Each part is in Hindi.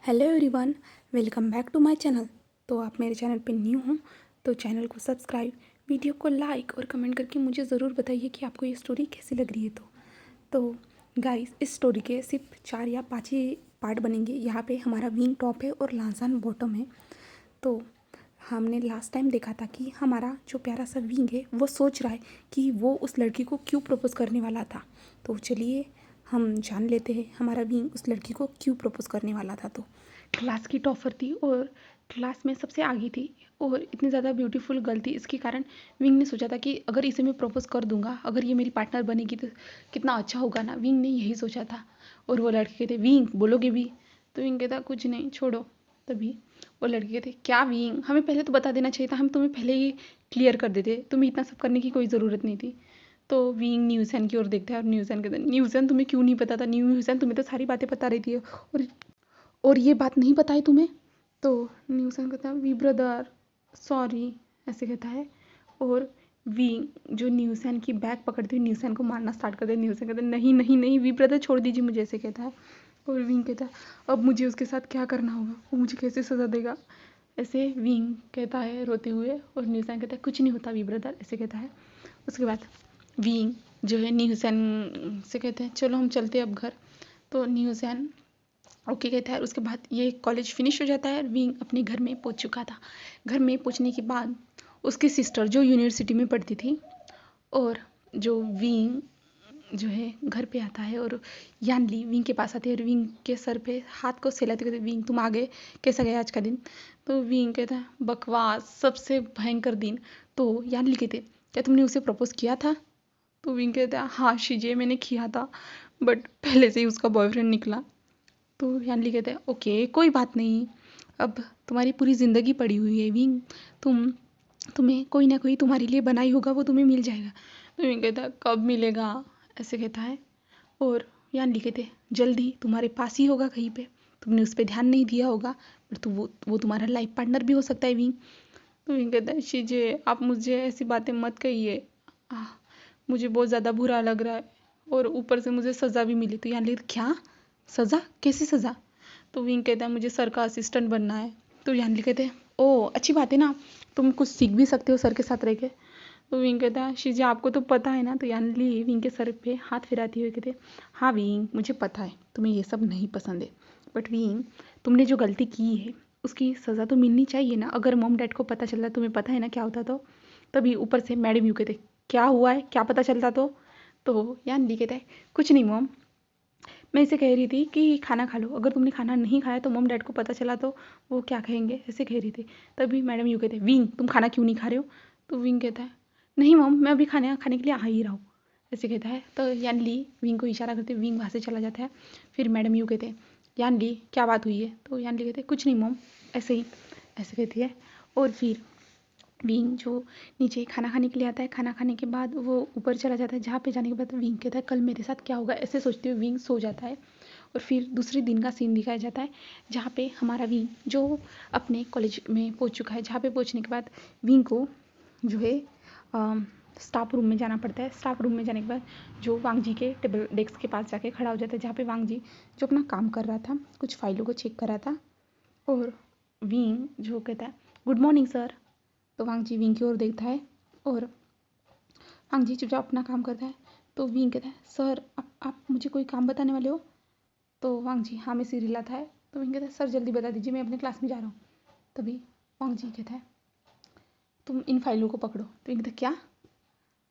Hello everyone, welcome back to my channel. तो आप मेरे चैनल पे न्यू हो तो चैनल को सब्सक्राइब, वीडियो को लाइक और कमेंट करके मुझे ज़रूर बताइए कि आपको ये स्टोरी कैसी लग रही है। तो गाइस, इस स्टोरी के सिर्फ 4 या 5 ही पार्ट बनेंगे। यहाँ पे हमारा विंग टॉप है और लांसान बॉटम है। तो हमने लास्ट टाइम देखा था कि हमारा जो प्यारा सा विंग है वो सोच रहा है कि वो उस लड़की को क्यों प्रपोज़ करने वाला था। तो चलिए हम जान लेते हैं हमारा विंग उस लड़की को क्यों प्रपोज़ करने वाला था। तो क्लास की टॉपर थी और क्लास में सबसे आगे थी और इतनी ज़्यादा ब्यूटीफुल गर्ल थी। इसके कारण विंग ने सोचा था कि अगर इसे मैं प्रपोज़ कर दूंगा, अगर ये मेरी पार्टनर बनेगी तो कितना अच्छा होगा ना। विंग ने यही सोचा था। और वो लड़के कहते, विंग बोलोगे भी? तो विंग कहता, कुछ नहीं, छोड़ो। तभी वो लड़के कहते, क्या विंग, हमें पहले तो बता देना चाहिए था, हम तुम्हें पहले ही क्लियर कर देते, तुम्हें इतना सब करने की कोई ज़रूरत नहीं थी। तो विंग न्यूज़न की ओर देखता है और न्यूज़न कहते, न्यूज़न तुम्हें क्यों नहीं पता था? न्यूज़न तुम्हें तो सारी बातें पता रहती है और ये बात नहीं पता है तुम्हें? तो न्यूसन कहता है, वी ब्रदर सॉरी, ऐसे कहता है। और विंग जो न्यूसन की बैग पकड़ती हुई न्यूसन को मारना स्टार्ट कर दे। न्यूसन कहता है, नहीं नहीं नहीं वी ब्रदर, छोड़ दीजिए मुझे, ऐसे कहता है। और विंग कहता है, अब मुझे उसके साथ क्या करना होगा, वो मुझे कैसे सज़ा देगा, ऐसे विंग कहता है रोते हुए। और न्यूसन कहता है, कुछ नहीं होता वी ब्रदर, ऐसे कहता है। उसके बाद विंग जो है न्यूसन से कहते हैं, चलो हम चलते हैं अब घर। तो न्यूसन ओके कहता है। उसके बाद ये कॉलेज फिनिश हो जाता है और विंग अपने घर में पहुंच चुका था। घर में पहुंचने के बाद उसकी सिस्टर जो यूनिवर्सिटी में पढ़ती थी और जो विंग जो है घर पे आता है और यानली विंग के पास आते हैं और विंग के सर पे हाथ को सहलाते कहते, विंग तुम आ गए, कैसा गया आज का दिन? तो विंग कहता है, बकवास, सबसे भयंकर दिन। तो यानली कहते, क्या तुमने उसे प्रपोज किया था? तो विंग कहता है, हाँ शीजे, मैंने किया था, बट पहले से ही उसका बॉयफ्रेंड निकला। तो यानली कहते हैं, ओके कोई बात नहीं, अब तुम्हारी पूरी ज़िंदगी पड़ी हुई है विंग, तुम्हें कोई ना कोई तुम्हारे लिए बना ही होगा, वो तुम्हें मिल जाएगा। तो विंग कहता है, कब मिलेगा, ऐसे कहता है। और यानली कहते हैं, जल्दी तुम्हारे पास ही होगा कहीं पे, तुमने उस पर ध्यान नहीं दिया होगा, पर वो तुम्हारा लाइफ पार्टनर भी हो सकता है विंग। तो विंग कहता है, शीजे आप मुझे ऐसी बातें मत कहिए, मुझे बहुत ज़्यादा बुरा लग रहा है और ऊपर से मुझे सज़ा भी मिली। तो यानली, क्या सज़ा, कैसी सज़ा? तो विंग कहता है, मुझे सर का असिस्टेंट बनना है। तो यानली कहते हैं, ओह अच्छी बात है ना, तुम कुछ सीख भी सकते हो सर के साथ रह के। तो विंग कहता है, शीजा आपको तो पता है ना। तो यानली विंग के सर पे हाथ फिराती हुए कहते, हाँ विंग मुझे पता है तुम्हें ये सब नहीं पसंद है, बट विंग तुमने जो गलती की है उसकी सज़ा तो मिलनी चाहिए ना। अगर मॉम डैड को पता चलता, तुम्हें पता है ना क्या होता। तो तभी ऊपर से मैडम यू कहते, क्या हुआ है, क्या पता चलता? तो यानली कहता है, कुछ नहीं मॉम, मैं इसे कह रही थी कि खाना खा लो, अगर तुमने खाना नहीं खाया तो मॉम डैड को पता चला तो वो क्या कहेंगे, ऐसे कह रही थी। तभी मैडम यूँ कहते हैं, विंग तुम खाना क्यों नहीं खा रहे हो? तो विंग कहता है, नहीं मॉम मैं अभी खाने के लिए आ ही रहा हूँ, ऐसे कहता है। तो यानली विंग को इशारा करते विंग वहाँ से चला जाता है। फिर मैडम यूँ कहते हैं, यानली क्या बात हुई है? तो यानली कहते हैं, कुछ नहीं मॉम, ऐसे ही, ऐसे कहती है। और फिर विंग जो नीचे खाना खाने के लिए आता है, खाना खाने के बाद वो ऊपर चला जाता है। जहाँ पे जाने के बाद विंग कहता है, कल मेरे साथ क्या होगा, ऐसे सोचते हुए विंग सो जाता है। और फिर दूसरे दिन का सीन दिखाया जाता है जहाँ पे हमारा विंग जो अपने कॉलेज में पहुँच चुका है। जहाँ पे पहुँचने के बाद विंग को जो है स्टाफ रूम में जाना पड़ता है। स्टाफ रूम में जाने के बाद जो वांग जी के टेबल डेस्क के पास जाके खड़ा हो जाता है, जहाँ पे वांग जी जो अपना काम कर रहा था, कुछ फाइलों को चेक कर रहा था। और विंग जो कहता है, गुड मॉर्निंग सर। तो वांग जी विंग की ओर देखता है और वांग जी चुपचाप अपना काम करता है। तो विंग कहता है, सर आप मुझे कोई काम बताने वाले हो? तो वांग जी हाँ में सिर हिलाता है। तो विंग कहता है, सर जल्दी बता दीजिए, मैं अपने क्लास में जा रहा हूँ। तभी वांग जी कहता है, तुम इन फाइलों को पकड़ो। तो विंग कहता है, क्या?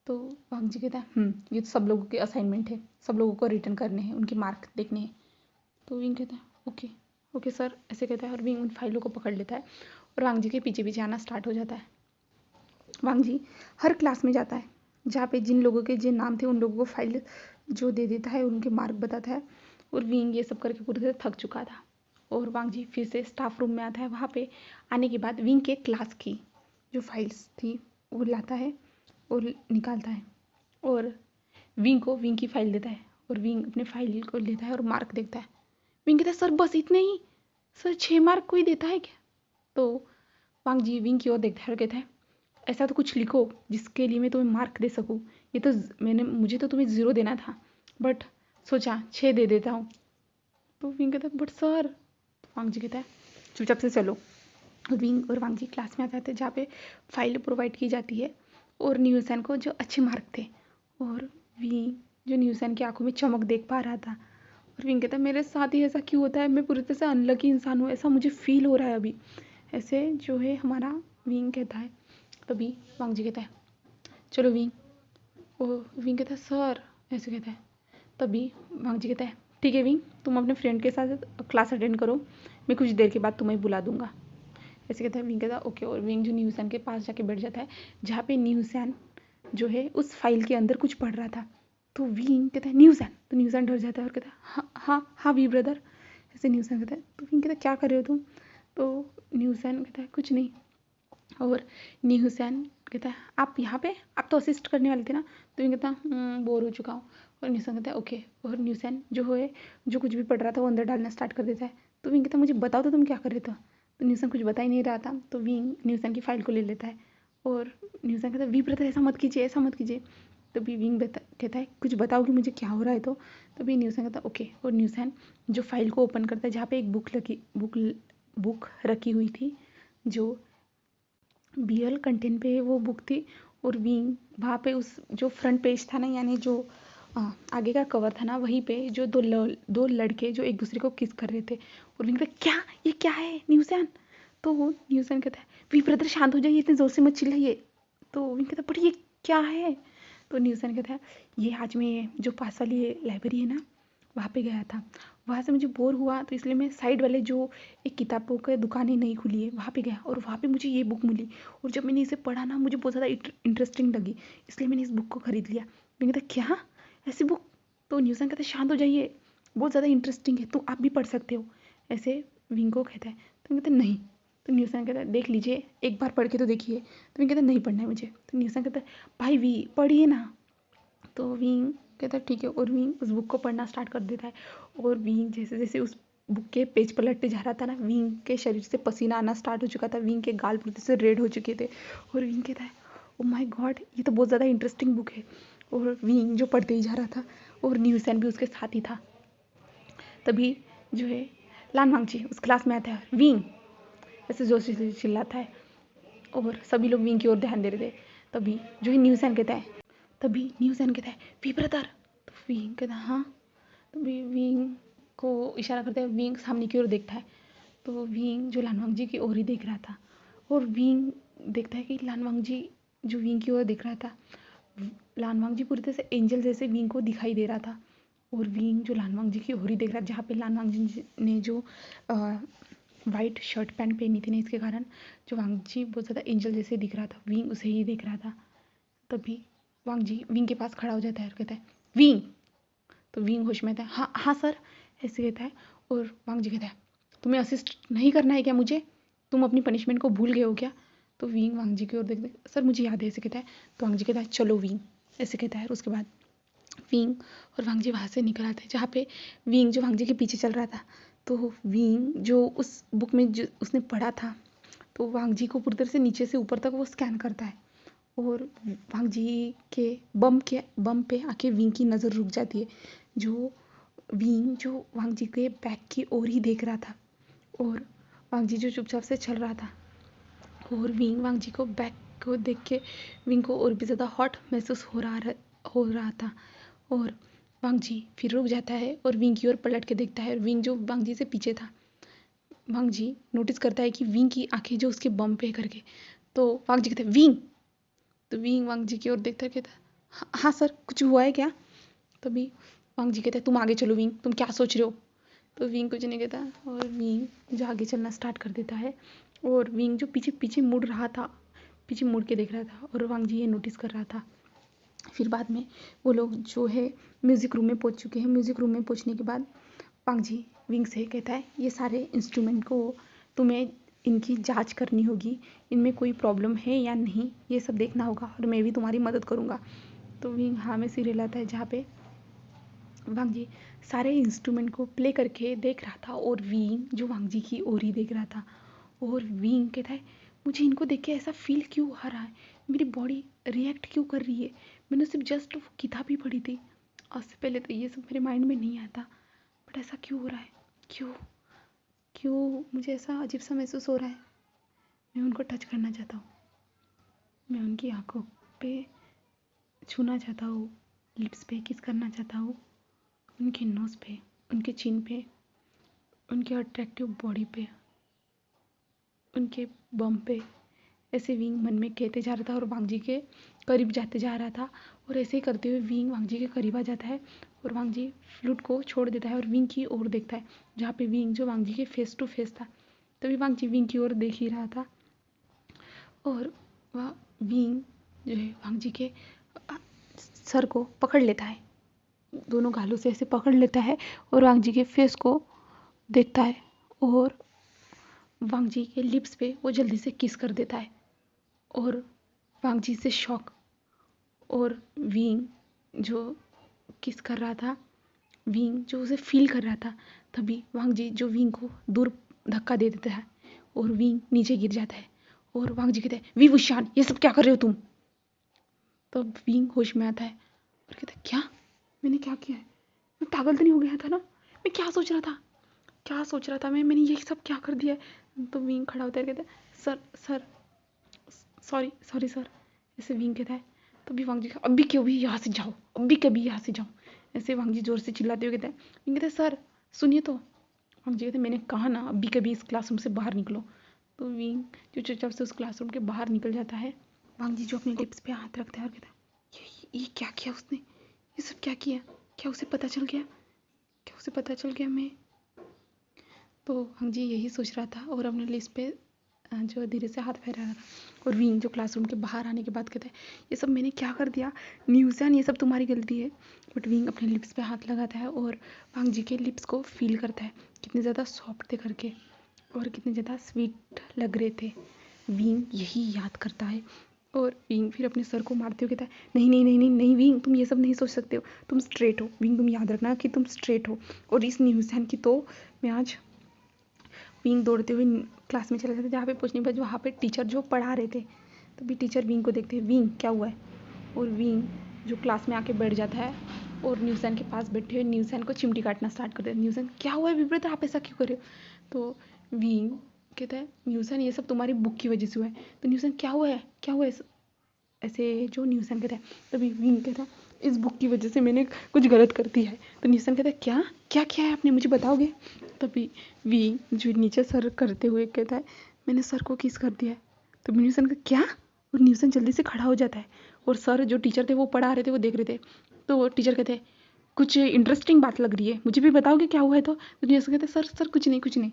तो वांग जी कहता है, ये तो सब लोगों के असाइनमेंट है, सब लोगों को रिटर्न करने हैं, उनके मार्क देखने हैं। तो विंग कहता है, ओके ओके सर, ऐसे कहता है। और विंग उन फाइलों को पकड़ लेता है और वांग जी के पीछे पीछे आना स्टार्ट हो जाता है। वांग जी हर क्लास में जाता है, जहाँ पे जिन लोगों के जिन नाम थे उन लोगों को फाइल जो दे देता है, उनके मार्क बताता है। और विंग ये सब करके पूरी तरह थक चुका था। और वांग जी फिर से स्टाफ रूम में आता है। वहाँ पे आने के बाद विंग के क्लास की जो फाइल्स थी वो लाता है और निकालता है और विंग को विंग की फाइल देता है। और विंग अपने फाइल को लेता है और मार्क देखता है। विंग कहता है, सर बस इतने ही? सर 6 मार्क कोई देता है क्या? तो वांग जी विंग की ओर देखता है और कहता है, ऐसा तो कुछ लिखो जिसके लिए मैं तुम्हें मार्क दे सकूँ। ये तो मुझे तो तुम्हें 0 देना था, बट सोचा 6 दे देता हूँ। तो विंग कहता है, बट सर। वांग जी कहता है चुपचाप से चलो। और विंग और वांग जी क्लास में आ जाते हैं जहाँ पे फाइल प्रोवाइड की जाती है और न्यूसन को जो अच्छे मार्क थे। और विंग जो न्यूसन की आंखों में चमक देख पा रहा था। और विंग कहता है मेरे साथ ही ऐसा क्यों होता है, मैं पूरी तरह से अनलकी इंसान हूँ, ऐसा मुझे फील हो रहा है अभी, ऐसे जो है हमारा विंग कहता है। तभी वांग जी कहता है चलो विंग। और विंग कहता है सर, ऐसे कहता है। तभी वांग जी कहता है ठीक है विंग, तुम अपने फ्रेंड के साथ क्लास अटेंड करो, मैं कुछ देर के बाद तुम्हें बुला दूंगा। ऐसे कहता है। विंग कहता है ओके। और विंग जो न्यूसन के पास जाके बैठ जाता है जहाँ पे न्यूसन जो है उस फाइल के अंदर कुछ पढ़ रहा था। तो विंग कहता है न्यूसन, तो न्यूसन डर जाता है और कहता है हाँ हाँ हाँ वी ब्रदर। ऐसे न्यूसन कहता है। तो विंग कहता है क्या कर रहे हो तुम? तो न्यूसन कहता है कुछ नहीं। और न्यूसन कहता है आप यहाँ पे, आप तो असिस्ट करने वाले थे ना? तो विंग कहता है बोर हो चुका हूँ। और न्यूसन कहता है ओके। और न्यूसन जो है जो कुछ भी पढ़ रहा था वो अंदर डालना स्टार्ट कर देता है। तो विंग कहता है मुझे बताओ तो तुम क्या कर रहे थे? तो न्यूसन कुछ बता ही नहीं रहा था। तो विंग न्यूसन की फाइल को ले लेता है और न्यूसन कहता है वी ब्रदर ऐसा मत कीजिए, ऐसा मत कीजिए। तो भी विंग कहता है कुछ बताओ कि मुझे क्या हो रहा है। तो तभी न्यूसन कहता है ओके। और न्यूसन जो फाइल को ओपन करता है जहाँ पे एक बुक रखी हुई थी, जो बीएल कंटेंट पे वो बुक थी। और विंग वहाँ पे उस जो फ्रंट पेज था ना, यानी जो आगे का कवर था ना, वहीं पे जो दो लड़के जो एक दूसरे को किस कर रहे थे। और विंग कहता क्या, ये क्या है न्यूसन? तो न्यूसन कहता है वी ब्रदर शांत हो जाइए, इतने ज़ोर से मत चिल्लाइए। तो विंग कहता पर ये क्या है? तो न्यूसन कहता है ये आज मैं जो पास वाली लाइब्रेरी है ना वहाँ पे गया था, वहाँ से मुझे बोर हुआ तो इसलिए मैं साइड वाले जो एक किताबों की दुकानें नहीं खुली है वहाँ पे गया और वहाँ पे मुझे ये बुक मिली। और जब मैंने इसे पढ़ा ना मुझे बहुत ज़्यादा इंटरेस्टिंग लगी, इसलिए मैंने इस बुक को ख़रीद लिया। मैंने कहा क्या ऐसी बुक? तो न्यूसन कहता है शांत हो जाइए, बहुत ज़्यादा इंटरेस्टिंग है, तो आप भी पढ़ सकते हो, ऐसे विंग को कहता है। तो कहते नहीं। तो न्यूसन कहता है देख लीजिए, एक बार पढ़ के तो देखिए। तो विंग कहता है नहीं पढ़ना है मुझे। तो न्यूसन कहता है भाई वी पढ़िए ना। तो विंग कहता है ठीक है। और विंग उस बुक को पढ़ना स्टार्ट कर देता है। और विंग जैसे जैसे उस बुक के पेज पलटते जा रहा था ना, विंग के शरीर से पसीना आना स्टार्ट हो चुका था, विंग के गाल पूरी से रेड हो चुके थे। और विंग कहता है ओ माय गॉड, ये तो बहुत ज़्यादा इंटरेस्टिंग बुक है। और विंग जो पढ़ते ही जा रहा था और न्यूसन भी उसके साथ ही था। तभी जो है लान वांगची उस क्लास में आता है, विंग ऐसे जोर से चिल्लाता है और सभी लोग विंग की ओर ध्यान दे रहे थे। तभी जो है न्यूसन कहता है, तभी न्यूसन कहता है वी ब्रदर। तो विंग कहता है हाँ। तभी विंग को इशारा करते हुए विंग सामने की ओर देखता है। तो विंग जो लानवांग जी की ओर ही देख रहा था। और विंग देखता है कि लानवांग जी जो विंग की ओर देख रहा था, लानवांग जी पूरी तरह से एंजल जैसे विंग को दिखाई दे रहा था। और विंग जो लानवांग जी की ओर ही देख रहा था, जहाँ पे लानवांग जी ने जो वाइट शर्ट पैंट पहनी थी ना, इसके कारण जो वांग जी बहुत ज़्यादा एंजल जैसे दिख रहा था, विंग उसे ही देख रहा था। तभी वांग जी विंग के पास खड़ा हो जाता है और कहता है विंग। तो विंग होश में आता है हाँ हाँ सर, ऐसे कहता है। और वांग जी कहता है तुम्हें असिस्ट नहीं करना है क्या मुझे, तुम अपनी पनिशमेंट को भूल गए हो क्या? तो विंग वांग जी की ओर देखते सर मुझे याद है, ऐसे कहता है। तो वांग जी कहता है चलो विंग, ऐसे कहता है। और उसके बाद विंग और वांग जी वहाँ से निकल आते हैं, जहाँ पे विंग जो वांग जी के पीछे चल रहा था। तो विंग जो उस बुक में जो उसने पढ़ा था, तो वांग जी को पूरी तरह से नीचे से ऊपर तक वो स्कैन करता है। और वांग जी के बम पे आके विंग की नज़र रुक जाती है। जो विंग जो वांग जी के बैक की ओर ही देख रहा था। और वांग जी जो चुपचाप से चल रहा था। और विंग वांग जी को बैक को देख के विंग को और भी ज़्यादा हॉट महसूस हो रहा था। और वांग जी फिर रुक जाता है और विंग की ओर पलट के देखता है। और विंग जो वांग जी से पीछे था, वांग जी नोटिस करता है कि विंग की आंखें जो उसके बम पे करके। तो वांग जी कहते हैं विंग। तो विंग वांग जी की ओर देखता है, कहता है हाँ सर कुछ हुआ है क्या? तभी वांग जी कहता है तुम आगे चलो विंग, तुम क्या सोच रहे हो? तो विंग कुछ नहीं कहता और विंग जो आगे चलना स्टार्ट कर देता है। और विंग जो पीछे पीछे मुड़ रहा था, पीछे मुड़ के देख रहा था और वांग जी ये नोटिस कर रहा था। फिर बाद में वो लोग जो है म्यूज़िक रूम में पहुंच चुके हैं। म्यूज़िक रूम में पहुंचने के बाद वांग जी विंग से कहता है ये सारे इंस्ट्रूमेंट को तुम्हें इनकी जांच करनी होगी, इनमें कोई प्रॉब्लम है या नहीं ये सब देखना होगा और मैं भी तुम्हारी मदद करूँगा। तो विंग हाँ में सिर हिलाता है, जहाँ पे वांग जी सारे इंस्ट्रूमेंट को प्ले करके देख रहा था और विंग जो वांग जी की ओर ही देख रहा था। और विंग कहता है मुझे इनको देख के ऐसा फील क्यों हो रहा है, मेरी बॉडी रिएक्ट क्यों कर रही है, मैंने सिर्फ जस्ट वो किताब ही पढ़ी थी, आज से पहले तो ये सब मेरे माइंड में नहीं आता, बट ऐसा क्यों हो रहा है, क्यों क्यों मुझे ऐसा अजीब सा महसूस हो रहा है। मैं उनको टच करना चाहता हूँ, मैं उनकी आंखों पे छूना चाहता हूँ, लिप्स पे किस करना चाहता हूँ, उनके नोज़ पे, उनके चिन पे, उनके अट्रैक्टिव बॉडी पे, उनके बम पे। ऐसे विंग मन में कहते जा रहा था और वांग जी के करीब जाते जा रहा था। और ऐसे ही करते हुए विंग वांग जी के करीब आ जाता है और वांग जी फ्लूट को छोड़ देता है और विंग की ओर देखता है, जहाँ पे विंग जो वांग जी के फेस टू फेस था। तभी वांग जी विंग की ओर देख ही रहा था और वह विंग जो है वांग जी के सर को पकड़ लेता है, दोनों गालों से ऐसे पकड़ लेता है और वांग जी के फेस को देखता है और वांग जी के लिप्स पे वो जल्दी से किस कर देता है। और वांग जी से शॉक और विंग जो किस कर रहा था, विंग जो उसे फील कर रहा था, तभी वांग जी जो विंग को दूर धक्का दे देता है और विंग नीचे गिर जाता है। और वांग जी कहते हैं, वी वुशान ये सब क्या कर रहे हो तुम। तो विंग होश में आता है और कहता है, क्या मैंने क्या किया है, मैं पागल तो नहीं हो गया था ना, मैं क्या सोच रहा था, क्या सोच रहा था मैंने ये सब क्या कर दिया है। तो विंग खड़ा होता है, कहता है, sir sir sorry sorry sir, ऐसे विंग कहता है। तभी वांग जी का, अभी क्यों भी यहाँ से जाओ, अभी कभी यहाँ से जाओ, ऐसे वांग जी जोर से चिल्लाते हुए कहता है। विंग कहता है, सर सुनिए तो। वांग जी कहते हैं, मैंने कहा ना अभी कभी इस क्लासरूम से बाहर निकलो। तो विंग जो चुपचाप से उस क्लासरूम के बाहर निकल जाता है। वांग जी जो अपने लिप्स पे हाथ रखता है और कहता है, ये क्या किया उसने, ये सब क्या किया, क्या उसे पता चल गया, क्या उसे पता चल गया मैं। तो वांग जी यही सोच रहा था और अपने लिप्स पे जो धीरे से हाथ फैला रहा था। और विंग जो क्लासरूम के बाहर आने के बाद कहता है, ये सब मैंने क्या कर दिया न्यूज़ैन, ये सब तुम्हारी गलती है। बट विंग अपने लिप्स पे हाथ लगाता है और वांग जी के लिप्स को फील करता है, कितने ज़्यादा सॉफ्ट थे करके और कितने ज़्यादा स्वीट लग रहे थे। विंग यही याद करता है और विंग फिर अपने सर को मारते हुए कहता है, नहीं नहीं नहीं नहीं नहीं विंग, तुम ये सब नहीं सोच सकते हो, तुम स्ट्रेट हो विंग, तुम याद रखना कि तुम स्ट्रेट हो। और इस न्यूज़ैन की तो मैं आज। विंग दौड़ते हुए क्लास में चले जाते, जहाँ पे पूछने पर वहाँ पे टीचर जो पढ़ा रहे थे। तभी टीचर विंग को देखते हैं, विंग क्या हुआ है। और विंग जो क्लास में आके बैठ जाता है और न्यूज़ैन के पास बैठे हुए न्यूज़ैन को चिमटी काटना स्टार्ट कर देता है। न्यूज़ैन, क्या हुआ है विब्रत, आप ऐसा क्यों कर रहे हो। तो विंग कहता है, न्यूज़ैन ये सब तुम्हारी बुक की वजह से हुआ है। तो न्यूज़ैन, क्या हुआ है, क्या हुआ है, ऐसे जो न्यूज़ैन कहता है। तभी विंग कहता है, इस बुक की वजह से मैंने कुछ गलत कर दिया है। तो न्यूज़ैन कहता है, क्या क्या किया है आपने, मुझे बताओगे। तभी विंग जो नीचे सर करते हुए कहता है, मैंने सर को किस कर दिया है। तो न्यूज़ैन का, क्या। और न्यूज़ैन जल्दी से खड़ा हो जाता है और सर जो टीचर थे वो पढ़ा रहे थे, वो देख रहे थे। तो वो टीचर कहते हैं, कुछ इंटरेस्टिंग बात लग रही है, मुझे भी बताओगे क्या हुआ है। तो न्यूज़ैन कहते हैं, सर सर कुछ नहीं कुछ नहीं।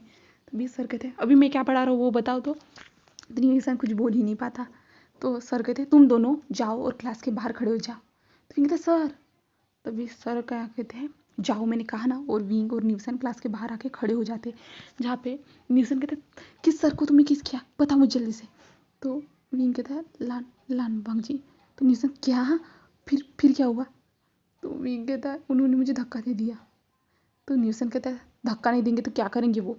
तभी सर कहते हैं, अभी मैं क्या पढ़ा रहा हूँ वो बताओ। तो न्यूज़ैन कुछ बोल ही नहीं पाता। तो सर कहते, तुम दोनों जाओ और क्लास के बाहर खड़े हो जाओ। तो विंग कहते, सर। तभी सर क्या कहते हैं, जाओ मैंने कहा ना। और विंग और न्यूज़ैन क्लास के बाहर आके खड़े हो जाते, जहाँ पे न्यूज़ैन कहते, किस सर को तुमने किस किया, बताओ मुझे जल्दी से। तो विंग कहता है, लान लान वांग जी। तो न्यूज़ैन, क्या, फिर क्या हुआ। तो विंग कहता है, उन्होंने मुझे धक्का दे दिया। तो न्यूज़ैन कहता है, धक्का नहीं देंगे तो क्या करेंगे वो,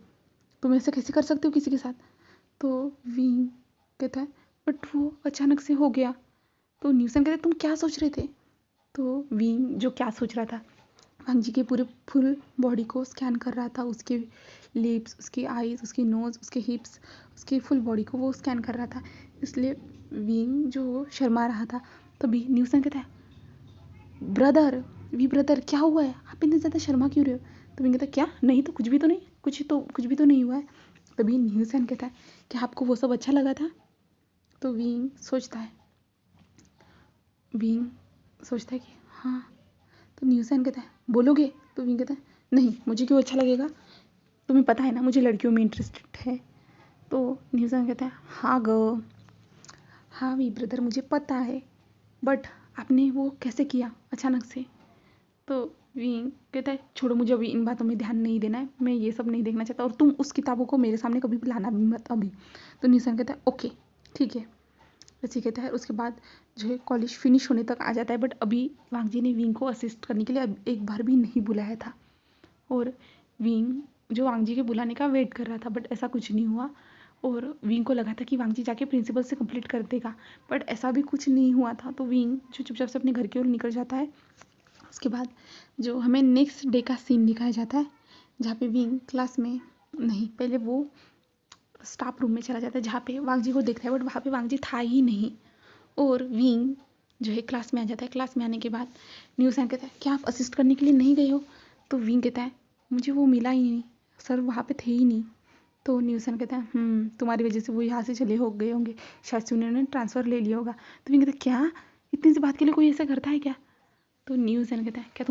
तुम ऐसे कैसे कर सकते हो किसी के साथ। तो विंग कहता है, बट वो अचानक से हो गया। तो न्यूज़ैन कहते, तुम क्या सोच रहे थे। तो विंग जो क्या सोच रहा था, वांग जी के पूरे फुल बॉडी को स्कैन कर रहा था, उसके लिप्स, उसकी आईज, उसकी नोज़, उसके हिप्स, उसकी फुल बॉडी को वो स्कैन कर रहा था। इसलिए विंग जो शर्मा रहा था। तभी न्यूज़ैन कहता है, ब्रदर, वी ब्रदर क्या हुआ है, आप इतने ज़्यादा शर्मा क्यों रहे हो। तो विंग कहता है, क्या नहीं तो कुछ भी तो नहीं, कुछ भी तो नहीं हुआ है। तभी न्यूज़ैन कहता है, क्या आपको वो सब अच्छा लगा था। तो विंग सोचता है कि हाँ। तो न्यूज़ैन कहता है, बोलोगे। तो विंग कहता है, नहीं मुझे क्यों अच्छा लगेगा, तुम्हें पता है ना मुझे लड़कियों में इंटरेस्टेड है। तो न्यूज़ैन कहता है, हाँ ग, हाँ वी ब्रदर मुझे पता है, बट आपने वो कैसे किया अचानक से। तो विंग कहता है, छोड़ो मुझे अभी इन बातों में ध्यान नहीं देना है, मैं ये सब नहीं देखना चाहता और तुम उस किताबों को मेरे सामने कभी भी लाना भी मत अभी। तो न्यूज़ैन कहता है, ओके ठीक है। ऐसे कहता है। उसके बाद जो है कॉलेज फिनिश होने तक आ जाता है, बट अभी वांग जी ने विंग को असिस्ट करने के लिए अब एक बार भी नहीं बुलाया था। और विंग जो वांग जी के बुलाने का वेट कर रहा था, बट ऐसा कुछ नहीं हुआ। और विंग को लगा था कि वांग जी जाके प्रिंसिपल से कंप्लीट कर देगा, बट ऐसा भी कुछ नहीं हुआ था। तो विंग जो चुपचाप से अपने घर की ओर निकल जाता है। उसके बाद जो हमें नेक्स्ट डे का सीन दिखाया जाता है, जहाँ पे विंग क्लास में नहीं, पहले वो स्टाफ रूम में चला जाता है जहाँ पे वांग जी को देखता है, बट वहाँ पे वांग जी था ही नहीं। और विंग जो है क्लास में आ जाता है। क्लास में आने के बाद न्यूसन कहता है क्या आप असिस्ट करने के लिए नहीं गए हो? तो विंग कहता है मुझे वो मिला ही नहीं सर, वहाँ पे थे ही नहीं। तो न्यूसन कहता है तुम्हारी वजह से वो यहाँ से चले हो गए होंगे, शायद से उन्होंने ट्रांसफ़र ले लिया होगा। तो विंग कहता है क्या इतनी सी बात के लिए कोई ऐसा करता है क्या? तो न्यूसन कहता है क्या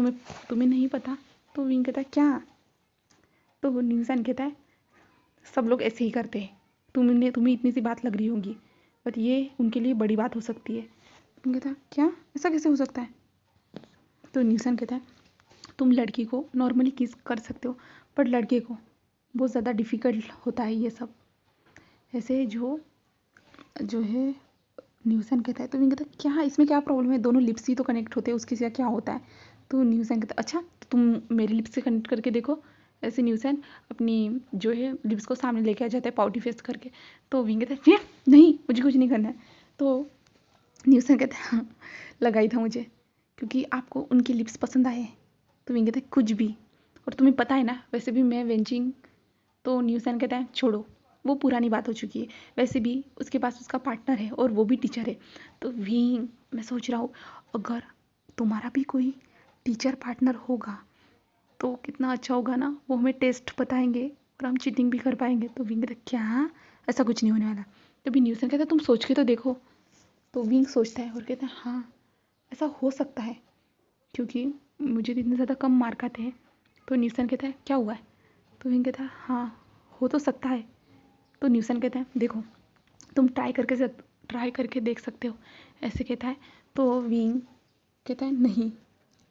तुम्हें नहीं पता? तो विंग कहता है क्या? तो न्यूसन कहता है सब लोग ऐसे ही करते हैं, तुम्हें इतनी सी बात लग रही होगी, बट ये उनके लिए बड़ी बात हो सकती है। तुम कहता है क्या ऐसा कैसे हो सकता है? तो न्यूसन कहता है तुम लड़की को नॉर्मली किस कर सकते हो, पर लड़के को बहुत ज़्यादा डिफ़िकल्ट होता है ये सब। ऐसे जो जो है न्यूसन कहता है। तो विंग कहता है क्या इसमें क्या प्रॉब्लम है, दोनों लिप्स ही तो कनेक्ट होते हैं, उसके सिवा क्या होता है? तो न्यूसन कहता है अच्छा तो तुम मेरी लिप्स से कनेक्ट करके देखो। ऐसे न्यूसन अपनी जो है लिप्स को सामने लेके आ जाता है पाउटी फेस करके। तो विंग कहता है फिर नहीं मुझे कुछ नहीं करना है। तो न्यूसन कहता है हाँ लगा ही था मुझे, क्योंकि आपको उनकी लिप्स पसंद आए। तो विंग कहता है कुछ भी, और तुम्हें पता है ना वैसे भी मैं वेंचिंग। तो न्यूसन कहता है छोड़ो वो पुरानी बात हो चुकी है, वैसे भी उसके पास उसका पार्टनर है और वो भी टीचर है। तो विंग मैं सोच रहा हूँ अगर तुम्हारा भी कोई टीचर पार्टनर होगा तो कितना अच्छा होगा ना, वो हमें टेस्ट बताएंगे और हम चीटिंग भी कर पाएंगे। तो विंग कहता है क्या ऐसा कुछ नहीं होने वाला। तभी न्यूसन कहता है तुम सोच के तो देखो। तो विंग सोचता है और कहता है हाँ ऐसा हो सकता है, क्योंकि मुझे तो इतने ज़्यादा कम मार्क आते हैं। तो न्यूसन कहता है क्या हुआ है? तो विंग कहता है हाँ हो तो सकता है। तो न्यूसन कहता है देखो तुम ट्राई करके देख सकते हो, ऐसे कहता है। तो विंग कहता है नहीं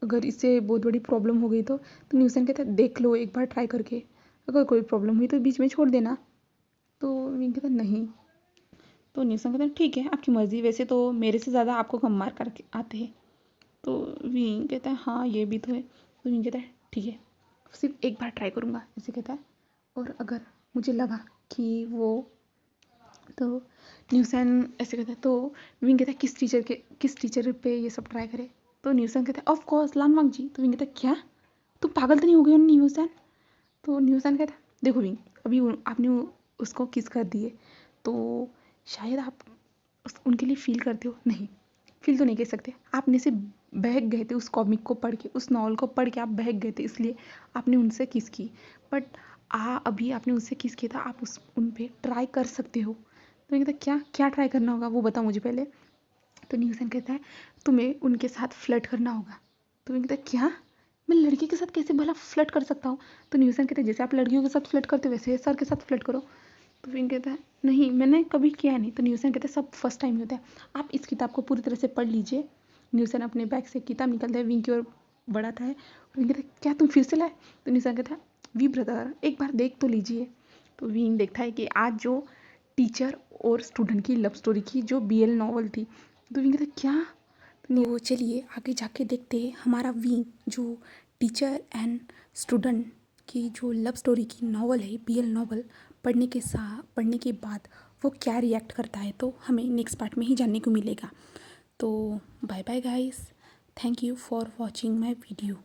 अगर इससे बहुत बड़ी प्रॉब्लम हो गई तो न्यूसन कहता है देख लो एक बार ट्राई करके, अगर कोई प्रॉब्लम हुई तो बीच में छोड़ देना। तो विंग कहता है नहीं। तो न्यूसन कहता है ठीक है आपकी मर्ज़ी, वैसे तो मेरे से ज़्यादा आपको कम मार्क आते हैं। तो विंग कहता है हाँ ये भी तो है। तो विंग कहता है ठीक है सिर्फ एक बार ट्राई करूँगा, ऐसे कहता है। और अगर मुझे लगा कि वो, तो न्यूसन ऐसे कहता है। तो विंग कहता है किस टीचर पे ये सब ट्राई करे? तो न्यूसन कहता है ऑफ कोर्स लानवांग जी। तो विंग कहता है क्या तुम पागल तो नहीं हो गए हो न्यूसन? तो न्यूसन कहता है देखो विंग अभी आपने उसको किस कर दिए तो शायद आप उनके लिए फील करते हो, नहीं फील तो नहीं कर सकते, आपने से बहक गए थे उस कॉमिक को पढ़ के, उस नॉवल को पढ़ के आप बहक गए थे इसलिए आपने उनसे किस की। बट अभी आपने उनसे किस किया था, आप उन पर ट्राई कर सकते हो। तो मैं कहता क्या क्या ट्राई करना होगा वो बताओ मुझे पहले। तो न्यूसन कहता है तुम्हें उनके साथ फ्लर्ट करना होगा। तो मैं कहता क्या मैं लड़की के साथ कैसे भला फ्लर्ट कर सकता हूँ? तो न्यूसन कहता है जैसे आप लड़कियों के साथ फ्लर्ट करते हो वैसे सर के साथ फ्लर्ट करो। तो विंग कहता है नहीं मैंने कभी किया नहीं। तो न्यूसन कहता है सब फर्स्ट टाइम होता है, आप इस किताब को पूरी तरह से पढ़ लीजिए। न्यूसन अपने बैग से किताब निकालता है, विंग की ओर बढ़ाता है और विंग कहता है क्या तुम फिर से लाए? तो न्यूसन कहता है वी ब्रदर एक बार देख तो लीजिए। तो विंग देखता है कि आज जो टीचर और स्टूडेंट की लव स्टोरी की जो BL नॉवल थी। तो विंग कहता है क्या? तो चलिए आगे जाके देखते हैं हमारा विंग जो टीचर एंड स्टूडेंट की जो लव स्टोरी की नॉवल है BL नॉवल पढ़ने के बाद वो क्या रिएक्ट करता है, तो हमें नेक्स्ट पार्ट में ही जानने को मिलेगा। तो bye bye guys, thank you for watching my video.